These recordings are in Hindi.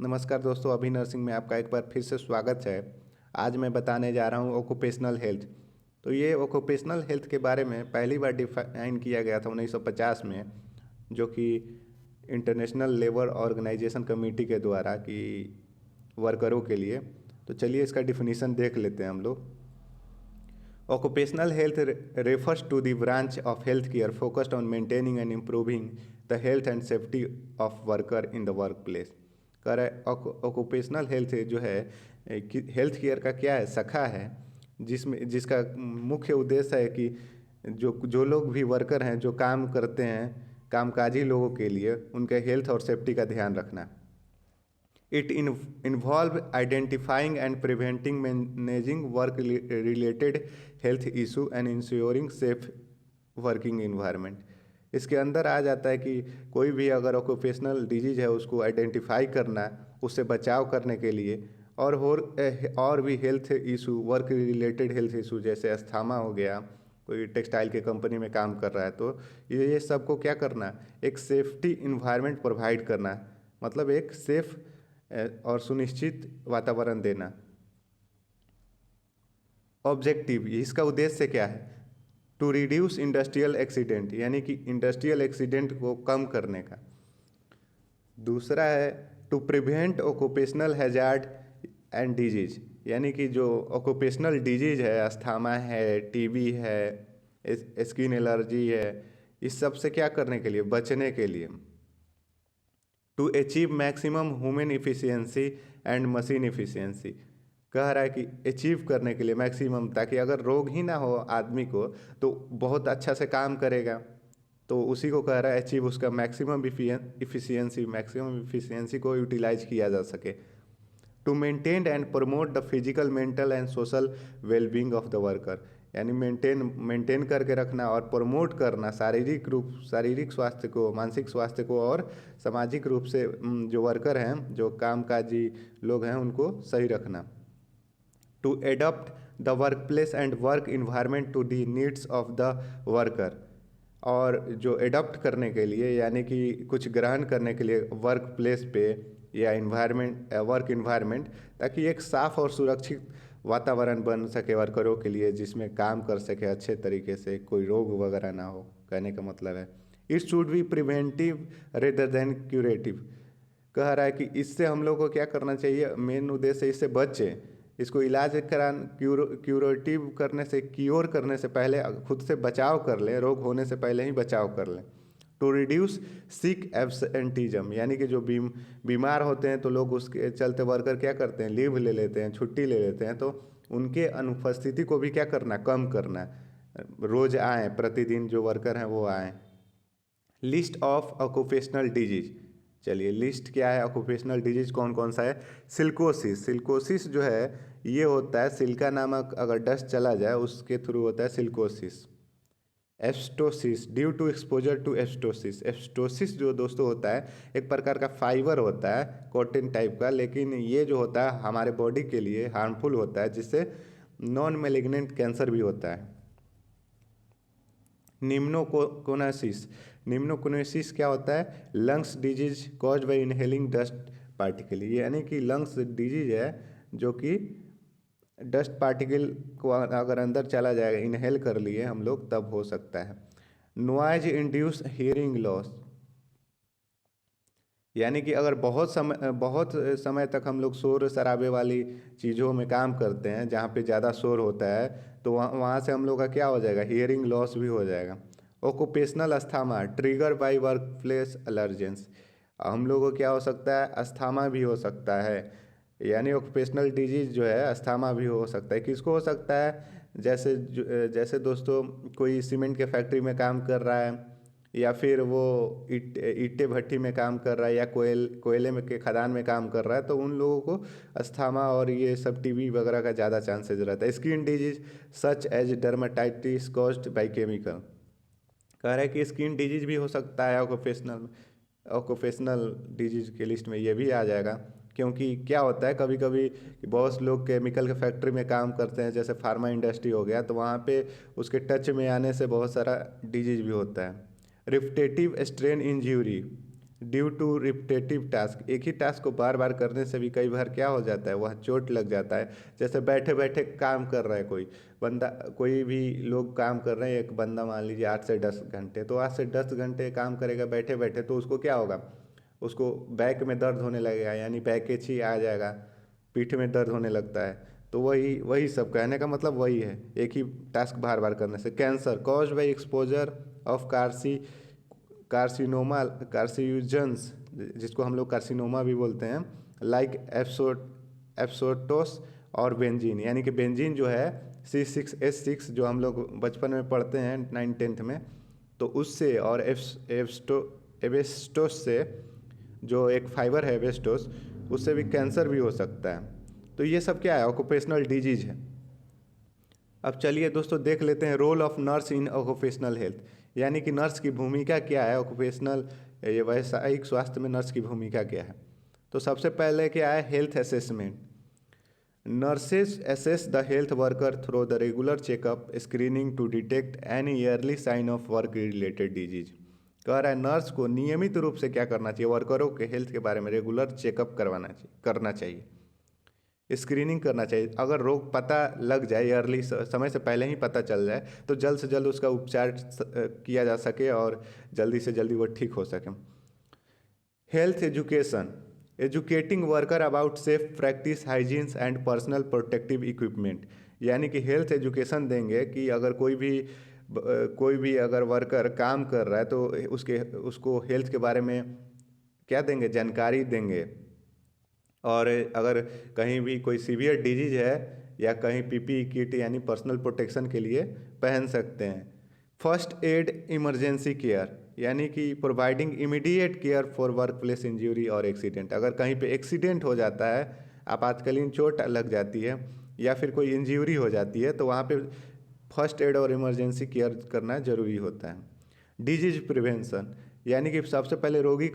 नमस्कार दोस्तों, अभी नर्सिंग में आपका एक बार फिर से स्वागत है। आज मैं बताने जा रहा हूँ ऑक्यूपेशनल हेल्थ। तो ये ऑक्यूपेशनल हेल्थ के बारे में पहली बार डिफाइन किया गया था 1950 में, जो कि इंटरनेशनल लेबर ऑर्गेनाइजेशन कमेटी के द्वारा कि वर्करों के लिए। तो चलिए इसका डिफिनीसन देख लेते हैं हम लोग। Occupational health refers to the branch of healthcare focused on maintaining and improving the health and safety of worker in the workplace। कह रहे ऑक्यूपेशनल हेल्थ जो है हेल्थ केयर का क्या है, शाखा है जिसका मुख्य उद्देश्य है कि जो लोग भी वर्कर हैं, जो काम करते हैं, कामकाजी लोगों के लिए उनके हेल्थ और सेफ्टी का ध्यान रखना। It involve identifying and preventing, managing work-related health issue and ensuring safe working environment। इसके अंदर आ जाता है कि कोई भी अगर ऑक्यूपेशनल डिजीज है उसको आइडेंटिफाई करना, उससे बचाव करने के लिए, और भी health issue, work related health issue जैसे अस्थमा हो गया, कोई टेक्सटाइल के कंपनी में काम कर रहा है तो ये सबको क्या करना, एक सेफ्टी इन्वायरमेंट प्रोवाइड करना, मतलब एक सेफ और सुनिश्चित वातावरण देना। ऑब्जेक्टिव, इसका उद्देश्य क्या है? टू रिड्यूस इंडस्ट्रियल एक्सीडेंट, यानी कि इंडस्ट्रियल एक्सीडेंट को कम करने का। दूसरा है to prevent occupational hazard and disease, यानी कि जो ऑक्यूपेशनल डिजीज है, अस्थमा है, टीबी है, स्किन एलर्जी है, इस सब से क्या करने के लिए, बचने के लिए। To achieve maximum human efficiency and machine efficiency, कह रहा है कि अचीव करने के लिए मैक्सिमम, ताकि अगर रोग ही ना हो आदमी को तो बहुत अच्छा से काम करेगा। तो उसी को कह रहा है अचीव, उसका मैक्सिमम इफिशियंसी को यूटिलाइज किया जा सके। To maintain and promote the physical, mental and social wellbeing of the worker, यानी मेंटेन करके रखना और प्रमोट करना शारीरिक स्वास्थ्य को, मानसिक स्वास्थ्य को और सामाजिक रूप से जो वर्कर हैं, जो कामकाजी लोग हैं, उनको सही रखना। To adopt the workplace and work environment to the needs of the worker, और जो एडॉप्ट करने के लिए यानी कि कुछ ग्रहण करने के लिए वर्क प्लेस पे या वर्क इन्वायरमेंट, ताकि एक साफ और सुरक्षित वातावरण बन सके वर्करों के लिए, जिसमें काम कर सके अच्छे तरीके से, कोई रोग वगैरह ना हो, कहने का मतलब है। It should be preventive rather than curative, कह रहा है कि इससे हम लोग को क्या करना चाहिए, मेन उद्देश्य इससे बचे, इसको इलाज क्यूरेटिव करने से, क्योर करने से पहले खुद से बचाव कर लें, रोग होने से पहले ही बचाव कर लें। टू रिड्यूस सिक एब्सेंटिज्म, यानी कि जो बीमार होते हैं तो लोग उसके चलते वर्कर क्या करते हैं, लीव ले लेते हैं, छुट्टी ले लेते हैं, तो उनके अनुपस्थिति को भी क्या करना, कम करना। रोज आए, प्रतिदिन जो वर्कर हैं वो आए। लिस्ट ऑफ ऑक्यूपेशनल डिजीज, चलिए लिस्ट क्या है, ऑक्यूपेशनल डिजीज कौन कौन सा है। सिल्कोसिस जो है ये होता है, सिल्का नामक अगर डस्ट चला जाए उसके थ्रू होता है silicosis. एस्टोसिस, due to exposure to एस्टोसिस, एस्टोसिस जो दोस्तों होता है एक प्रकार का फाइबर होता है, कॉटन टाइप का, लेकिन ये जो होता है हमारे बॉडी के लिए हार्मफुल होता है, जिससे नॉन मैलिग्नेंट कैंसर भी होता है। निम्नोकोनासिस, निम्नोकोनासिस क्या होता है, lungs disease caused by inhaling dust particle, यानी कि लंग्स डिजीज है जो कि डस्ट पार्टिकल को अगर अंदर चला जाएगा, इनहेल कर लिए हम लोग, तब हो सकता है। नॉइज इंड्यूस हियरिंग लॉस, यानी कि अगर बहुत समय तक हम लोग शोर शराबे वाली चीज़ों में काम करते हैं जहाँ पे ज़्यादा शोर होता है, तो वहाँ से हम लोग का क्या हो जाएगा, हियरिंग लॉस भी हो जाएगा। Occupational asthma trigger by work place allergens, हम लोगों को क्या हो सकता है, अस्थमा भी हो सकता है, यानी ऑक्यूपेशनल डिजीज जो है अस्थमा भी हो सकता है। किसको हो सकता है, जैसे दोस्तों कोई सीमेंट के फैक्ट्री में काम कर रहा है, या फिर वो ईंटे भट्टी में काम कर रहा है, या कोयले में के खदान में काम कर रहा है, तो उन लोगों को अस्थमा और ये सब टीबी वगैरह का ज़्यादा चांसेस रहता है। Skin disease such as dermatitis caused by chemical, कह रहा है कि स्किन डिजीज भी हो सकता है ऑक्यूपेशनल डिजीज के लिस्ट में ये भी आ जाएगा। क्योंकि क्या होता है कभी कभी बहुत लोग केमिकल के फैक्ट्री में काम करते हैं, जैसे फार्मा इंडस्ट्री हो गया, तो वहाँ पे उसके टच में आने से बहुत सारा डिजीज भी होता है। Repetitive strain injury, due to repetitive task, एक ही टास्क को बार बार करने से भी कई बार क्या हो जाता है, वह चोट लग जाता है। जैसे बैठे बैठे काम कर रहा है कोई बंदा, कोई भी लोग काम कर रहे हैं, एक बंदा मान लीजिए 8 से 10 घंटे, तो 8 से 10 घंटे काम करेगा बैठे बैठे, तो उसको क्या होगा, उसको बैक में दर्द होने लगेगा, यानी बैकेज ही आ जाएगा, पीठ में दर्द होने लगता है। तो वही वही सब कहने का मतलब वही है, एक ही टास्क बार बार करने से। Cancer caused by exposure of carcinoma carcinogens, जिसको हम लोग कार्सिनोमा भी बोलते हैं, लाइक एप्सोटोस और बेंजीन, यानी कि बेंजीन जो है C6H6 जो हम लोग बचपन में पढ़ते हैं 9th-10th में, तो उससे और एवेस्टोस से, जो एक फाइबर है एवेस्टोस, उससे भी कैंसर भी हो सकता है। तो ये सब क्या है, ऑक्यूपेशनल डिजीज है। अब चलिए दोस्तों देख लेते हैं role of nurse in occupational health, यानी कि नर्स की भूमिका क्या है ऑक्यूपेशनल, ये व्यावसायिक स्वास्थ्य में नर्स की भूमिका क्या है। तो सबसे पहले क्या है, health assessment. Nurses assess the health worker through the regular checkup screening to detect any early sign of work related disease. कह रहा है नर्स को नियमित रूप से क्या करना चाहिए, वर्करों के हेल्थ के बारे में रेगुलर चेकअप करना चाहिए, स्क्रीनिंग करना चाहिए। अगर रोग पता लग जाए, अर्ली समय से पहले ही पता चल जाए, तो जल्द से जल्द उसका उपचार किया जा सके और जल्दी से जल्दी वो ठीक हो सके। Health education, educating worker about safe practice hygienes and personal protective equipment, यानी कि हेल्थ एजुकेशन देंगे कि अगर कोई भी अगर वर्कर काम कर रहा है तो उसको हेल्थ के बारे में क्या देंगे, जानकारी देंगे। और अगर कहीं भी कोई सीवियर डिजीज है या कहीं पीपीई किट यानी पर्सनल प्रोटेक्शन के लिए पहन सकते हैं। फर्स्ट एड इमरजेंसी केयर, यानी कि providing immediate care for work place injury और एक्सीडेंट, अगर कहीं पे एक्सीडेंट हो जाता है, आपातकालीन चोट लग जाती है या फिर कोई इंजरी हो जाती है, तो वहाँ पे फर्स्ट एड और इमरजेंसी केयर करना ज़रूरी होता है। डिजीज प्रिवेंशन, यानी कि सबसे पहले रोगी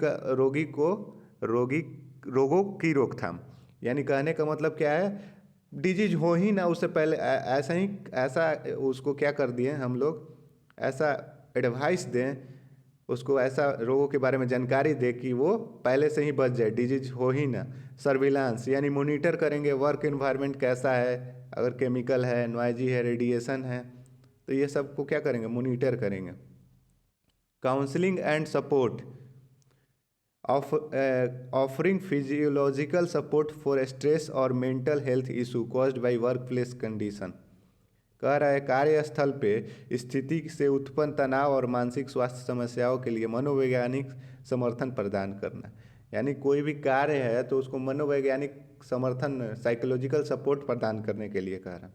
रोगों की रोकथाम, यानी कहने का मतलब क्या है, डिजीज हो ही ना उससे पहले ऐसा उसको क्या कर दिए हम लोग, ऐसा एडवाइस दें उसको, ऐसा रोगों के बारे में जानकारी दे कि वो पहले से ही बच जाए, डिजीज हो ही ना। सर्विलांस, यानी मॉनिटर करेंगे वर्क एनवायरनमेंट कैसा है, अगर केमिकल है, नॉइजी है, रेडिएशन है, तो ये सब को क्या करेंगे, मॉनिटर करेंगे। Counselling and support, offering physiological support for stress और mental health issue caused by work place condition. कह रहा है कार्यस्थल पे स्थिति से उत्पन्न तनाव और मानसिक स्वास्थ्य समस्याओं के लिए मनोवैज्ञानिक समर्थन प्रदान करना, यानी कोई भी कार्य है तो उसको मनोवैज्ञानिक समर्थन, साइकोलॉजिकल सपोर्ट प्रदान करने के लिए कह रहा है।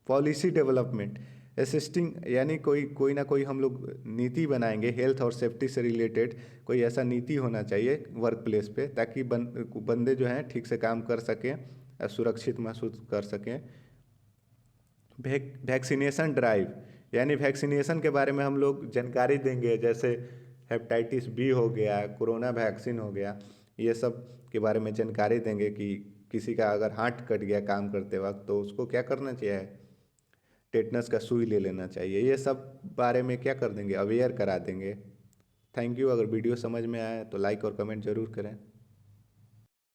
पॉलिसी डेवलपमेंट, असिस्टिंग, यानी कोई ना कोई हम लोग नीति बनाएंगे हेल्थ और सेफ्टी से रिलेटेड, कोई ऐसा नीति होना चाहिए वर्क प्लेस पे, ताकि बंदे जो हैं ठीक से काम कर सकें और सुरक्षित महसूस कर सकें। वैक्सीनेशन ड्राइव, यानी वैक्सीनेशन के बारे में हम लोग जानकारी देंगे, जैसे हेपेटाइटिस बी हो गया, कोरोना वैक्सीन हो गया, ये सब के बारे में जानकारी देंगे कि किसी का अगर हाथ कट गया काम करते वक्त तो उसको क्या करना चाहिए, टेटनस का सुई ले लेना चाहिए। ये सब बारे में क्या कर देंगे, अवेयर करा देंगे। Thank you. अगर वीडियो समझ में आए तो लाइक और कमेंट ज़रूर करें।